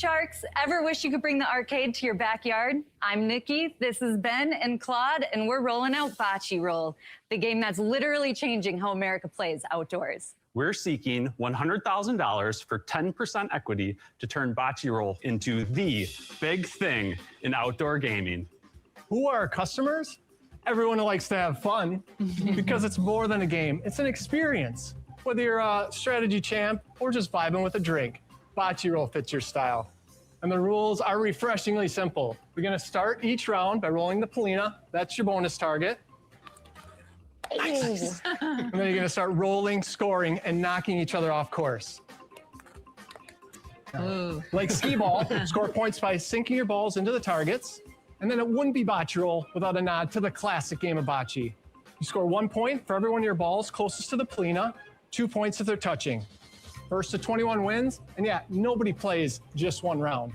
Sharks, ever wish you could bring the arcade to your backyard? I'm Nikki, this is Ben and Claude, and we're rolling out Botchi Roll, the game that's literally changing how America plays outdoors. We're seeking $100,000 for 10% equity to turn Bocci Roll into the big thing in outdoor gaming. Who are our customers? Everyone who likes to have fun, because it's more than a game, it's an experience. Whether you're a strategy champ or just vibing with a drink, Bocci Roll fits your style. And the rules are refreshingly simple. We're gonna start each round by rolling the Polina. That's your bonus target. Nice. And then you're gonna start rolling, scoring, and knocking each other off course. Like skee ball, score points by sinking your balls into the targets. And then it wouldn't be Bocci Roll without a nod to the classic game of bocce. You score 1 point for every one of your balls closest to the Polina, 2 points if they're touching. First to 21 wins, and yeah, nobody plays just one round.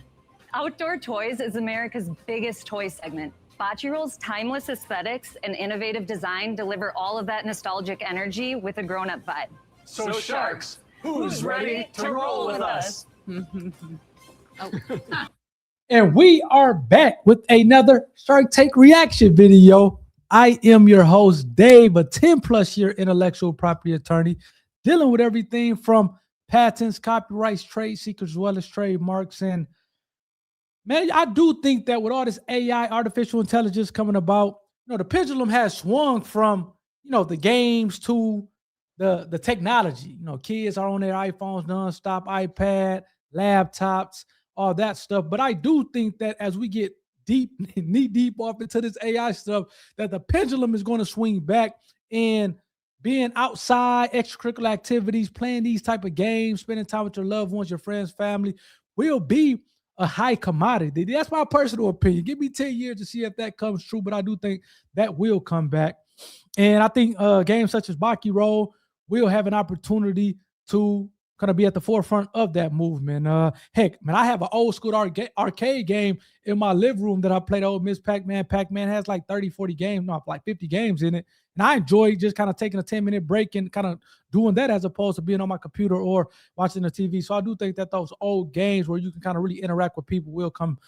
Outdoor toys is America's biggest toy segment. Bocci Roll's timeless aesthetics and innovative design deliver all of that nostalgic energy with a grown-up vibe. So Sharks, who's ready to roll with us? And we are back with another Shark Tank reaction video. I am your host, Dave, a 10-plus year intellectual property attorney, dealing with everything from patents, copyrights, trade secrets, as well as trademarks. And man, I do think that with all this AI, artificial intelligence coming about, the pendulum has swung from, the games to the technology. Kids are on their iPhones nonstop, iPad, laptops, all that stuff. But I do think that as we get knee deep off into this AI stuff, that the pendulum is going to swing back, and being outside, extracurricular activities, playing these type of games, spending time with your loved ones, your friends, family, will be a high commodity. That's my personal opinion. Give me 10 years to see if that comes true, but I do think that will come back. And I think games such as Bocci Roll will have an opportunity to kind of be at the forefront of that movement. Heck, man, I have an old school arcade game in my living room that I played, old Miss Pac-Man. Pac-Man has like 30, 40 games, no, like 50 games in it. And I enjoy just kind of taking a 10-minute break and kind of doing that as opposed to being on my computer or watching the TV. So I do think that those old games where you can kind of really interact with people will come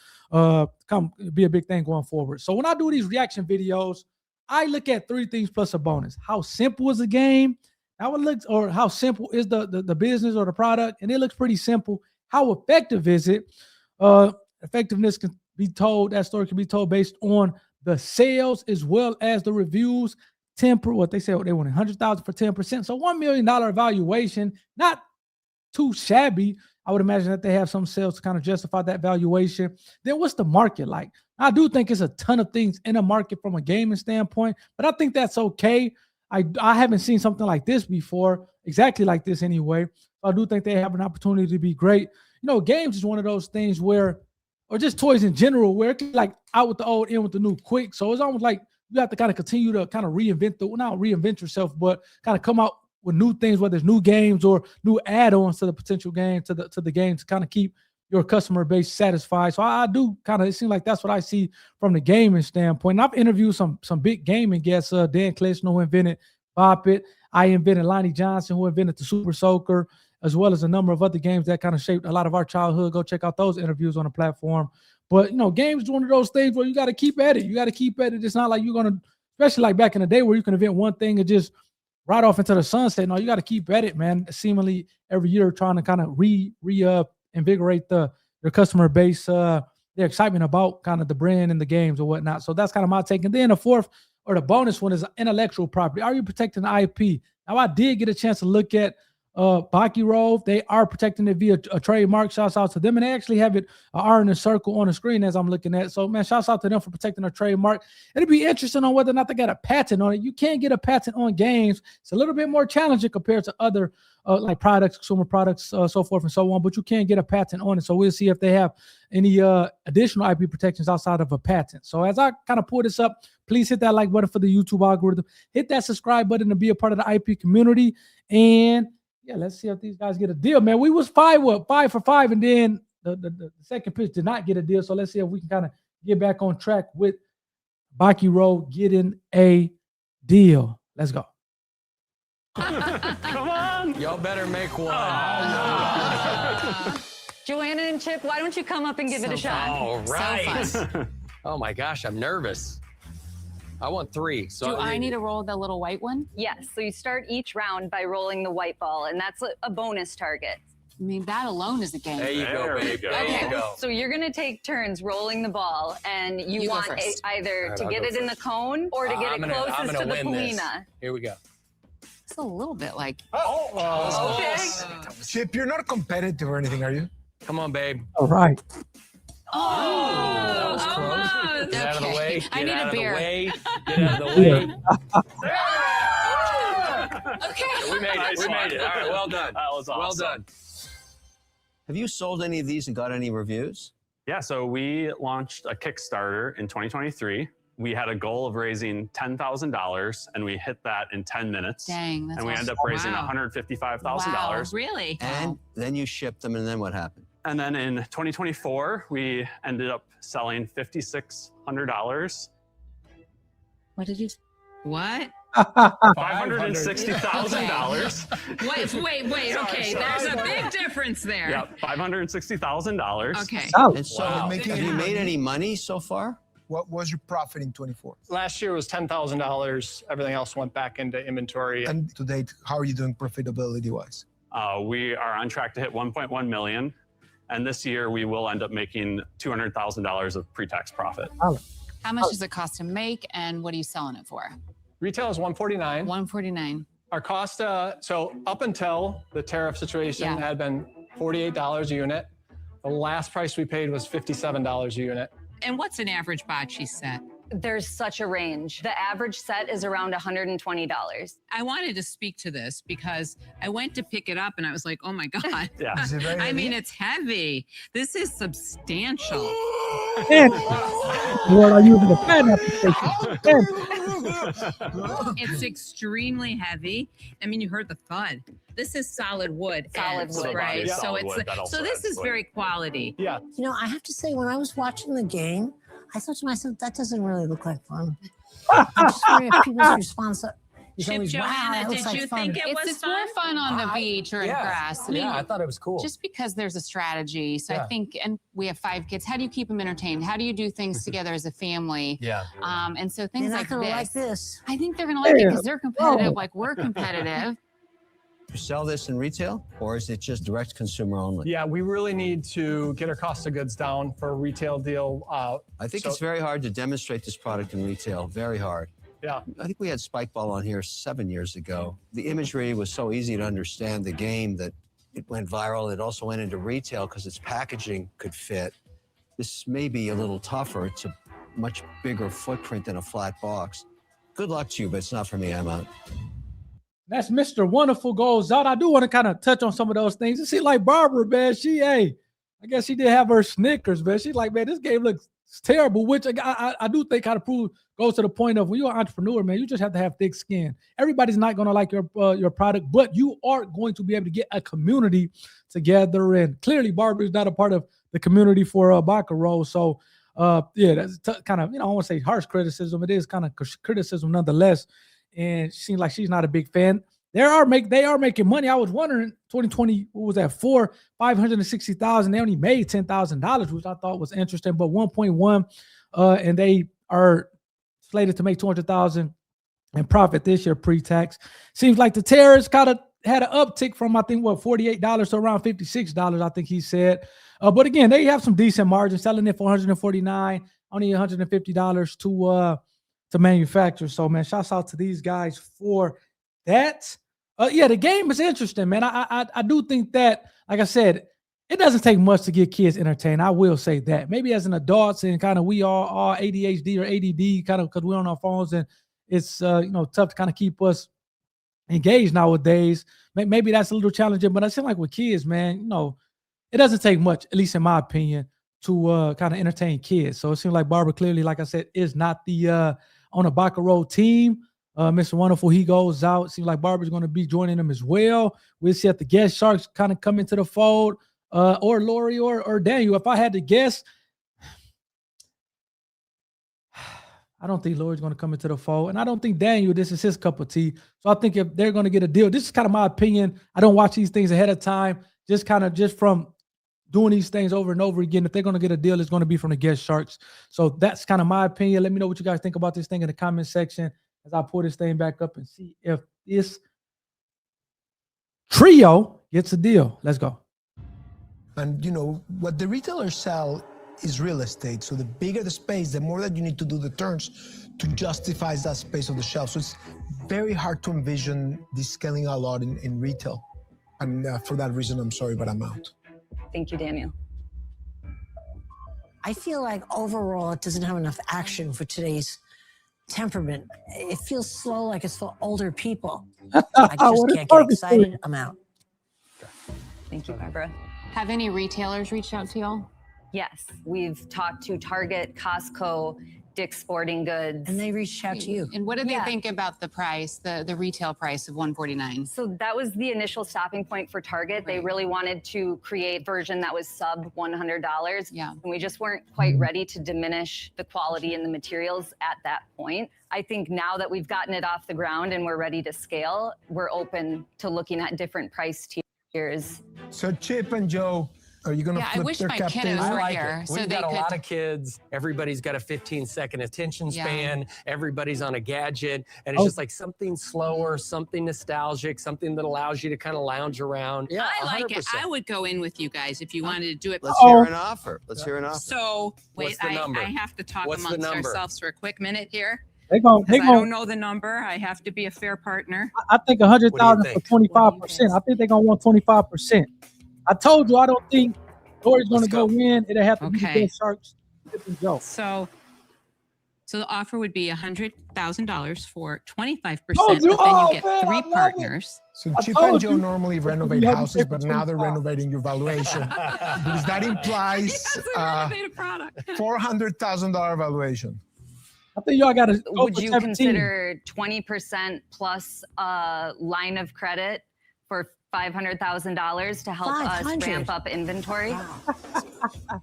be a big thing going forward. So when I do these reaction videos, I look at 3 things plus a bonus. How simple is the game? How it looks, or how simple is the business or the product? And it looks pretty simple. How effective is it? Effectiveness can be told, that story can be told based on the sales as well as the reviews. What they said, they wanted $100,000 for 10%. So $1 million valuation, not too shabby. I would imagine that they have some sales to kind of justify that valuation. Then what's the market like? I do think it's a ton of things in a market from a gaming standpoint, but I think that's okay. I haven't seen something like this before, exactly like this anyway. So I do think they have an opportunity to be great. Games is one of those things where, or just toys in general, where it's like out with the old, in with the new quick. So it's almost like you have to kind of continue to kind of not reinvent yourself, but kind of come out with new things, whether it's new games or new add-ons to the potential game, to the game, to kind of keep your customer base satisfied. So I do kind of, it seems like that's what I see from the gaming standpoint. And I've interviewed some big gaming guests, Dan Kleshner, who invented Bop It. I invented Lonnie Johnson, who invented the Super Soaker, as well as a number of other games that kind of shaped a lot of our childhood. Go check out those interviews on the platform. But, games is one of those things where you got to keep at it. You got to keep at it. It's not like you're going to, especially like back in the day where you can invent one thing and just ride off into the sunset. No, you got to keep at it, man. Seemingly every year trying to kind of invigorate your customer base, their excitement about kind of the brand and the games or whatnot. So that's kind of my take. And then the fourth, or the bonus one, is intellectual property. Are you protecting the IP? Now, I did get a chance to look at Bocci Roll. They are protecting it via a trademark. Shouts out to them. And they actually have it in a circle on the screen as I'm looking at. So, man, shouts out to them for protecting their trademark. It'll be interesting on whether or not they got a patent on it. You can't get a patent on games. It's a little bit more challenging compared to other like products, consumer products, so forth and so on. But you can't get a patent on it. So we'll see if they have any additional IP protections outside of a patent. So as I kind of pull this up, please hit that like button for the YouTube algorithm. Hit that subscribe button to be a part of the IP community. And yeah, let's see if these guys get a deal, man. We was 5 for 5, and then the second pitch did not get a deal. So let's see if we can kind of get back on track with Bocci Roll getting a deal. Let's go. Come on. Y'all better make one. Joanna and Chip, why don't you come up and give it a shot? All right. So fun. Oh my gosh, I'm nervous. I want 3. So Do I need to roll the little white one? Yes, so you start each round by rolling the white ball, and that's a bonus target. I mean, that alone is a game. There you go, There we babe. go. There Okay. you go. So you're gonna take turns rolling the ball, and you You go want first. either All right, to I'll get go it in the first. cone or to get I'm it gonna closest to the win this. palina. Here we go. It's a little bit like. Okay. Chip, you're not competitive or anything, are you? Come on, babe. All right. Oh, almost. Get out of the Okay. way. I Get need out a of the beer. way. Get out of the way. Okay. We made it. Nice We one. made it. All right, well done. That was awesome. Well done. Have you sold any of these and got any reviews? Yeah, so we launched a Kickstarter in 2023. We had a goal of raising $10,000, and we hit that in 10 minutes. Dang, that's And we ended up raising Wow. $155,000. Really? And then you shipped them, and then what happened? And then in 2024, we ended up selling $5,600. What did you? What? $560,000. Wait. Okay, there's a big difference there. Yep, $560,000. Okay. And so, Wow. have you made any money so far? What was your profit in 24? Last year was $10,000. Everything else went back into inventory. And to date, how are you doing profitability-wise? We are on track to hit 1.1 million. And this year, we will end up making $200,000 of pre-tax profit. How much does it cost to make, and what are you selling it for? Retail is $149. $149. Our cost, so up until the tariff situation Yeah. had been $48 a unit. The last price we paid was $57 a unit. And what's an average bocce set? There's such a range. The average set is around $120. I wanted to speak to this because I went to pick it up and I was like, oh my God. Yeah. Is it very I mean, heavy? it's heavy. This is substantial. And what are you using the pen application? It's extremely heavy. I mean, you heard the thud. This is solid wood. Solid ends, wood. right? Yeah. So Solid it's wood, that also so this adds is wood. very quality. Yeah. You know, I have to say, when I was watching the game, I thought to myself, that doesn't really look like fun. I'm just wondering if people's response is Chip, always, wow, Joanna, that looks did like you fun. think it was It's more fun on the beach or in grass. I mean, I thought it was cool. just because there's a strategy. So I Yeah. think, and we have 5 kids. How do you keep them entertained? How do you do things together as a family? Yeah. And so They're things not like going this. to like this. I think they're gonna like it because they're competitive, like we're competitive. You sell this in retail, or is it just direct consumer only? Yeah, we really need to get our cost of goods down for a retail deal. I think So- it's very hard to demonstrate this product in retail. Very hard. Yeah. I think we had Spikeball on here 7 years ago. The imagery was so easy to understand the game that it went viral. It also went into retail because its packaging could fit. This may be a little tougher. It's a much bigger footprint than a flat box. Good luck to you, but it's not for me. I'm out. That's Mr. Wonderful goes out. I do want to kind of touch on some of those things. It seems like Barbara, man, I guess she did have her Snickers, man. She's like, man, this game looks terrible, which I do think kind of goes to the point of when you're an entrepreneur, man, you just have to have thick skin. Everybody's not going to like your product, but you are going to be able to get a community together. And clearly, Barbara is not a part of the community for Bocceroll. So, yeah, that's kind of, I don't want to say harsh criticism. It is kind of criticism nonetheless. And she seems like she's not a big fan. They are making money. I was wondering, 2020, what was that for? $560,000. They only made $10,000, which I thought was interesting. But 1.1, and they are slated to make $200,000 in profit this year pre-tax. Seems like the tariffs kind of had an uptick from, I think, $48 to around $56. I think he said. But again, they have some decent margins, selling it for $149, only $150 to manufacture. So, man, shouts out to these guys for that. Yeah, the game is interesting, man. I do think that, like I said, it doesn't take much to get kids entertained. I will say that. Maybe as an adults and kind of we all ADHD or ADD kind of because we're on our phones and it's tough to kind of keep us engaged nowadays. Maybe that's a little challenging, but I seem like with kids, man, it doesn't take much, at least in my opinion, to kind of entertain kids. So it seems like Barbara clearly, like I said, is not the on a Bocceroll team. Mr. Wonderful, he goes out. Seems like Barbara's going to be joining them as well. We'll see if the guest sharks kind of come into the fold, or Lori or Daniel. If I had to guess, I don't think Lori's going to come into the fold, and I don't think Daniel, this is his cup of tea. So I think if they're going to get a deal, this is kind of my opinion. I don't watch these things ahead of time, just from doing these things over and over again. If they're going to get a deal, it's going to be from the guest sharks. So that's kind of my opinion. Let me know what you guys think about this thing in the comment section as I pull this thing back up and see if this trio gets a deal. Let's go. And you know, what the retailers sell is real estate. So the bigger the space, the more that you need to do the turns to justify that space on the shelf. So it's very hard to envision this scaling a lot in retail. And for that reason, I'm sorry, but I'm out. Thank you, Daniel. I feel like overall it doesn't have enough action for today's temperament. It feels slow, like it's for older people. I just can't get excited. I'm out. Thank you, Barbara. Have any retailers reached out to y'all? Yes, we've talked to Target, Costco, Dick's Sporting Goods. And they reached out to you. And what did they think about the price, the retail price of $149? So that was the initial stopping point for Target. They really wanted to create a version that was sub $100. Yeah. And we just weren't quite ready to diminish the quality and the materials at that point. I think now that we've gotten it off the ground and we're ready to scale, we're open to looking at different price tiers. So Chip and Joe, are you going to Yeah, I flip wish their my captain? kiddos I were like here it. so We've they got a could. lot of kids. Everybody's got a 15-second attention Yeah. span. Everybody's on a gadget. And it's just like something slower, something nostalgic, something that allows you to kind of lounge around. Yeah, I like it. 100%. I would go in with you guys if you wanted to do it. Let's hear an offer. Let's hear an offer. So wait, What's the number? I have to talk What's the amongst number? ourselves for a quick minute here. They gon' Because I don't know the number. I have to be a fair partner. I think 100,000 for think? 25%. I think they're gonna want 25%. I told you I don't think Lori's gonna Let's go go. in. It'll have to be Okay. the Sharks. Chip and Joe. So the offer would be $100,000 for 25%, Oh, but then dude, oh, you get man, I three love it. partners. So I Chip told and Joe you. normally renovate You have to houses, pay for but now they're 25. renovating your valuation. Because that implies Yes, I renovated product. $400,000 valuation. I think y'all gotta go Would for you 17. consider 20% plus a line of credit for $500,000 to help us 500. ramp up inventory? I feel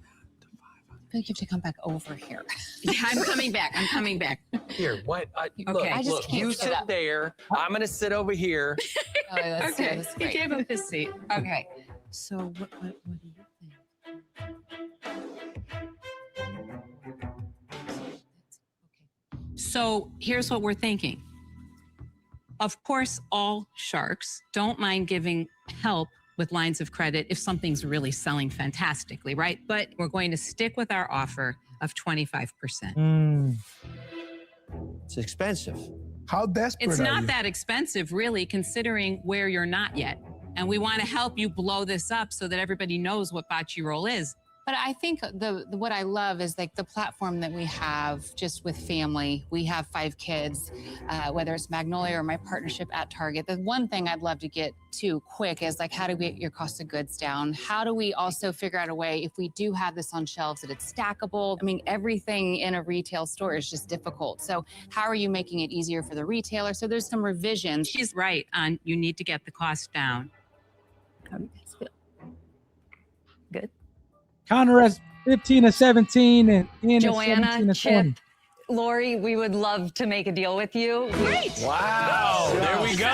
like you have to come back over here. Yeah, I'm coming back. I'm coming back. Here, what? Look, Okay. I just look, can't you sit sit up. there. I'm going to sit over here. Oh, that's, Okay, that's he great. gave up his seat. Okay. So what do you think? So here's what we're thinking. Of course, all sharks don't mind giving help with lines of credit if something's really selling fantastically, right? But we're going to stick with our offer of 25%. It's expensive. How desperate It's are not you? that expensive, really, considering where you're not yet. And we want to help you blow this up so that everybody knows what Bocce Roll is. But I think what I love is like the platform that we have just with family. We have 5 kids, whether it's Magnolia or my partnership at Target. The one thing I'd love to get to quick is like, how do we get your cost of goods down? How do we also figure out a way, if we do have this on shelves, that it's stackable? I mean, everything in a retail store is just difficult. So how are you making it easier for the retailer? So there's some revisions. She's right on you need to get the cost down. How do you guys feel? Good. Connor has 15 and 17 and Ian is 17 Joanna, and Chip, 20. Lori, we would love to make a deal with you. Wow, there we go.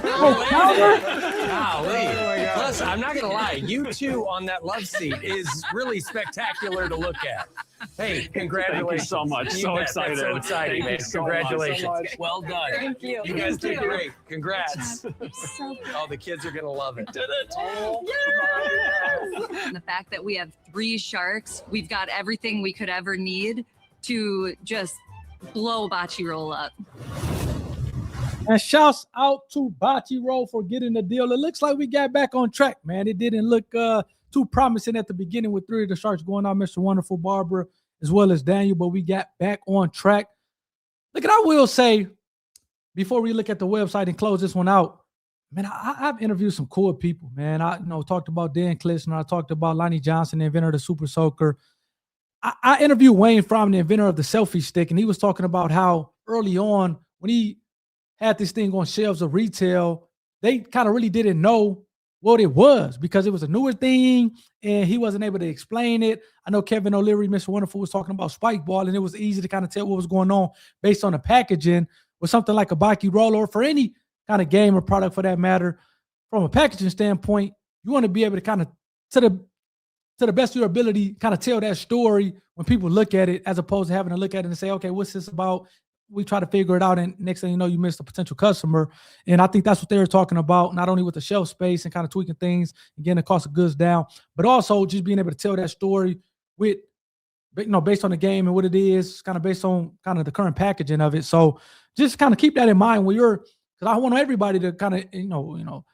Oh, Connor. Golly. Plus, I'm not going to lie, you two on that love seat is really spectacular to look at. Hey, congratulations. Thank you so much. You So bet. excited. That's so exciting, Thank man. you so Congratulations. much. Well done. Thank you. You guys did great. Congrats. Oh, the kids are going to love it. And the fact that we have 3 sharks, we've got everything we could ever need to just blow Bocce Roll up. And shouts out to Botchi Roll for getting the deal. It looks like we got back on track, man. It didn't look too promising at the beginning with 3 of the Sharks going on, Mr. Wonderful, Barbara, as well as Daniel, but we got back on track. Look, and I will say, before we look at the website and close this one out, man, I've interviewed some cool people, man. I talked about Dan Klissner. I talked about Lonnie Johnson, the inventor of the Super Soaker. I interviewed Wayne Fromm, the inventor of the selfie stick, and he was talking about how early on, when he had this thing on shelves of retail, they kind of really didn't know what it was because it was a newer thing and he wasn't able to explain it. I know Kevin O'Leary, Mr. Wonderful, was talking about spike ball, and it was easy to kind of tell what was going on based on the packaging with something like a Bocce Roll, or for any kind of game or product for that matter. From a packaging standpoint, you want to be able to kind of, to the to the best of your ability, kind of tell that story when people look at it, as opposed to having to look at it and say, okay, what's this about? We try to figure it out, and next thing you know, you missed a potential customer. And I think that's what they were talking about, not only with the shelf space and kind of tweaking things and getting the cost of goods down, but also just being able to tell that story with, based on the game and what it is, kind of based on kind of the current packaging of it. So just kind of keep that in mind when you're, because I want everybody to kind of,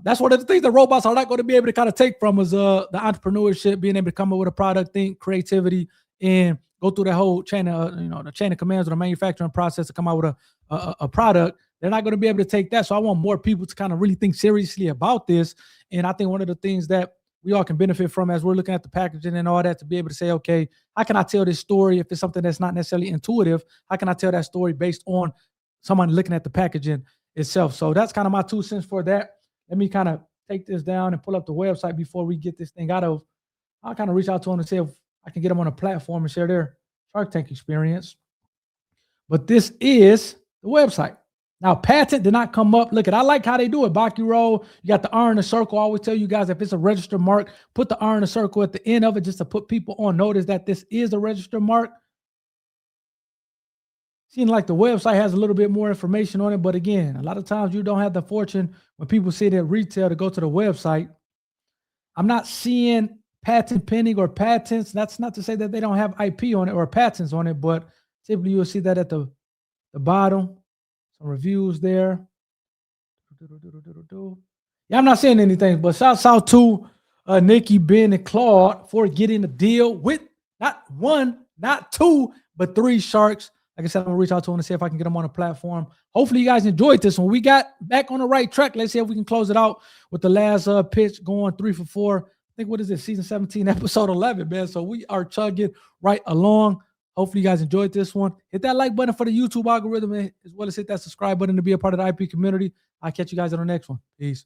that's one of the things that robots are not going to be able to kind of take from us, the entrepreneurship, being able to come up with a product, think, creativity, and go through that whole chain of, the chain of commands or the manufacturing process to come out with a product. They're not going to be able to take that. So I want more people to kind of really think seriously about this. And I think one of the things that we all can benefit from as we're looking at the packaging and all that, to be able to say, okay, how can I tell this story if it's something that's not necessarily intuitive? How can I tell that story based on someone looking at the packaging itself? So that's kind of my 2 cents for that. Let me kind of take this down and pull up the website before we get this thing out of. I'll kind of reach out to them and see if I can get them on a platform and share their Shark Tank experience. But this is the website. Now, patent did not come up. Look, I like how they do it. Bocce Roll, you got the R in the circle. I always tell you guys, if it's a register mark, put the R in the circle at the end of it just to put people on notice that this is a register mark. Seems like the website has a little bit more information on it. But again, a lot of times you don't have the fortune when people sit at retail to go to the website. I'm not seeing patent pending or patents. That's not to say that they don't have IP on it or patents on it, but typically you'll see that at the bottom. Some reviews there. Yeah, I'm not saying anything, but shouts out to Nikki, Ben, and Claude for getting a deal with not 1, not 2, but 3 sharks. Like I said, I'm going to reach out to them and see if I can get them on a platform. Hopefully you guys enjoyed this one. We got back on the right track. Let's see if we can close it out with the last pitch going 3 for 4. I think, what is it, season 17, episode 11, man. So we are chugging right along. Hopefully you guys enjoyed this one. Hit that like button for the YouTube algorithm, as well as hit that subscribe button to be a part of the IP community. I'll catch you guys on the next one. Peace.